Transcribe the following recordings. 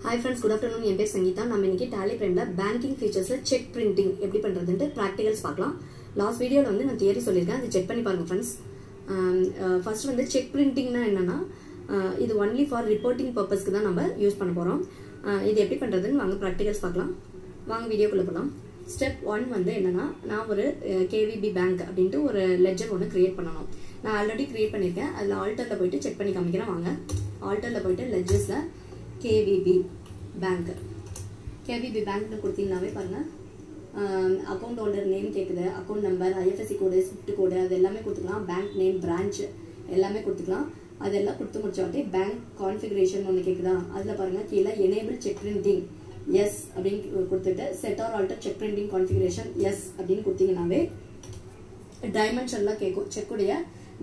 Hi friends, good afternoon. என் பேர் சங்கீதா. நம்ம இன்னைக்கு Tally Primeல banking featuresல check printing எப்படி பண்றதுன்னு practicals பார்க்கலாம். லாஸ்ட் வீடியோல வந்து நான் தியரி சொல்லிருக்கேன். அதை செக் பண்ணி பாருங்க फ्रेंड्स. ஃபர்ஸ்ட் வந்து check printingனா என்னன்னா இது only for reporting purposeக்கு தான் நம்ம யூஸ் பண்ண போறோம். இது எப்படி பண்றதுன்னு வாங்க practicals பார்க்கலாம். வாங்க வீடியோக்குள்ள போலாம். ஸ்டெப் 1 வந்து என்னன்னா நான் ஒரு KVB bank அப்படினு ஒரு லெட்ஜர் ஒன்னு கிரியேட் பண்ணனும். நான் ஆல்ரெடி கிரியேட் பண்ணிருக்கேன். அதுல ஆல்டர்ல போய்ட்டு செக் பண்ணி காமிக்கிறேன் வாங்க. ஆல்டர்ல போய்ட்டு லெட்ஜர்ஸ்ல KVB bank KVB bank னு கொடுத்தீங்கனாவே பாருங்க அக்கவுண்ட் ஹோல்டர் நேம் கேக்குது, account number, IFSC code, SWIFT code அது எல்லாமே கொடுத்துக்கலாம். பேங்க் நேம், பிரான்ச் எல்லாமே கொடுத்துக்கலாம். அதெல்லாம் கொடுத்து முடிச்சோட்டே பேங்க் கான்ஃபிகரேஷன் ஒன்னு கேக்குதா, அதுல பாருங்க கீழ எனேபிள் செக் பிரிண்டிங் எஸ் அப்படினு கொடுத்துட்டு set or alter cheque printing configuration yes அப்படினு கொடுத்தீங்கனாவே டைமென்ஷன்லாம் கேக்கும். செக் உடைய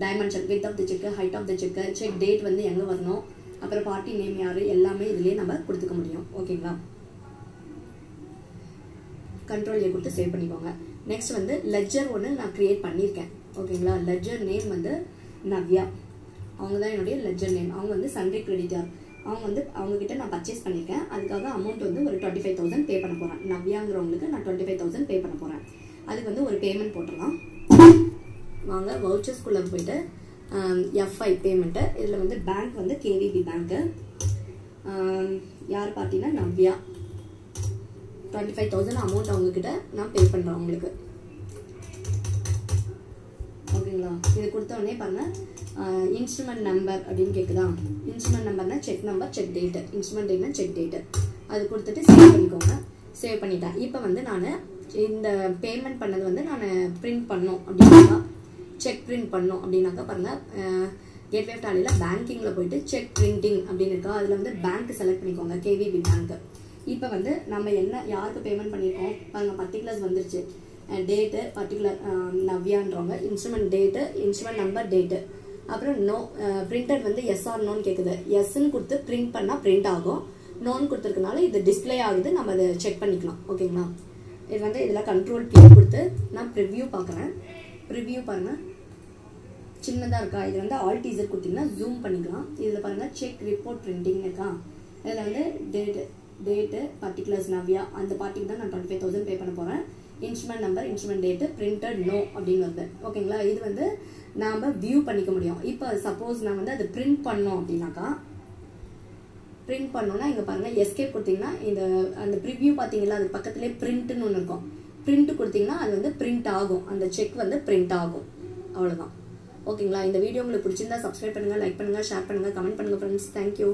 dimension, width of the check, height of the check, cheque date வந்து எங்க வரணும், அப்புறம் பார்ட்டி நேம் யாரு எல்லாமே இதுலயே நம்ம கொடுத்துக்க முடியும். ஓகேங்களா, கண்ட்ரோல் ஏ கொடுத்து சேவ் பண்ணிக்கோங்க. நெக்ஸ்ட் வந்து லெட்ஜர் ஒன்று நான் கிரியேட் பண்ணியிருக்கேன். ஓகேங்களா, லெட்ஜர் நேம் வந்து நவ்யா, அவங்க தான் என்னுடைய லெட்ஜர் நேம். அவங்க வந்து சன்ட்ரி கிரெடிட்டர். அவங்க வந்து அவங்க கிட்ட நான் பர்ச்சேஸ் பண்ணியிருக்கேன். அதுக்காக அமௌண்ட் வந்து ஒரு 25,000 பே பண்ண போறேன். நவ்யாங்கிறவங்களுக்கு நான் 25,000 பே பண்ண போறேன். அதுக்கு வந்து ஒரு பேமெண்ட் போட்டுடலாம். வாங்க வவுச்சர்ஸ்குள்ள போயிட்டு F5 பேமெண்ட். இதுல வந்து பேங்க் வந்து KVB பேங்க். யார் பார்ட்டினா நவ்யா. 25,000 அமௌண்ட் அவங்க கிட்ட நான் பே பண்றேன் உங்களுக்கு. ஓகேங்களா, இது கொடுத்த உடனே பாருங்க இன்ஸ்ட்ருமெண்ட் நம்பர் அப்படின்னு கேக்குதா. இன்ஸ்ட்ருமெண்ட் நம்பர்னா check number, check date, instrument டேட்னா செக் டேட். அது கொடுத்துட்டு சேவ் பண்ணிக்கோங்க. சேவ் பண்ணிட்டேன். இப்போ வந்து நான் இந்த பேமெண்ட் பண்ணது வந்து நான் பிரிண்ட் பண்ணோம் அப்படின்னா செக் பிரிண்ட் பண்ணோம் அப்படின்னாக்கா பாருங்க கேட்வே ஆஃப் டாலில பேங்கிங்ல போயிட்டு செக் பிரிண்டிங் அப்படின்னு இருக்கா. அதுல வந்து பேங்க் செலக்ட் பண்ணிக்கோங்க, KVB பேங்க். இப்போ வந்து நம்ம என்ன யாருக்கு பேமெண்ட் பண்ணியிருக்கோம் பாருங்க, பர்டிகுலர்ஸ் வந்துருச்சு. டேட்டு பர்டிகுலர் நவ்யான்றவங்க, instrument date, instrument number, date, அப்புறம் நோ பிரிண்டட் வந்து எஸ் ஆர் நோன்னு கேட்குது. எஸ்ன்னு கொடுத்து பிரிண்ட் பண்ணா பிரிண்ட் ஆகும், நோன்னு கொடுத்துருக்கனால இது டிஸ்பிளே ஆகுது. நம்ம அதை செக் பண்ணிக்கலாம். ஓகேங்களா, இது வந்து இதில் கண்ட்ரோல் P கொடுத்து நான் ப்ரிவ்யூ பார்க்குறேன். ப்ரிவ்யூ பாருங்க சின்னதாக இருக்கா. இது வந்து ஆல் டீசர் கொடுத்தீங்கன்னா ஜூம் பண்ணிக்கலாம். இதில் பாருங்க செக் ரிப்போர்ட் பிரிண்டிங் இருக்கா. இதில் வந்து டேட்டு பர்டிகுலர்ஸ் நவ்யா, அந்த பார்ட்டிக்கு தான் நான் 25,000 பே பண்ண போகிறேன். Instrument number, instrument date, printed no அப்படின்னு வருது. ஓகேங்களா, இது வந்து நாம் வியூ பண்ணிக்க முடியும். இப்போ சப்போஸ் நான் வந்து அதை பிரிண்ட் பண்ணோம் அப்படின்னாக்கா, பிரிண்ட் பண்ணோம்னா இங்கே பாருங்க எஸ்கேப் கொடுத்தீங்கன்னா இந்த அந்த ப்ரிவ்யூ பார்த்தீங்களா, அது பக்கத்துலேயே பிரிண்ட்னு ஒன்று இருக்கும். பிரிண்ட் கொடுத்தீங்கன்னா அது வந்து பிரிண்ட் ஆகும், அந்த செக் வந்து பிரிண்ட் ஆகும். அவ்வளோதான். ஓகேங்களா, இந்த வீடியோ உங்களுக்கு பிடிச்சிருந்தா சப்ஸ்கிரைப் பண்ணுங்க, லைக் பண்ணுங்க, ஷேர் பண்ணுங்க, கமெண்ட் பண்ணுங்க ஃப்ரெண்ட்ஸ். தேங்க்யூ.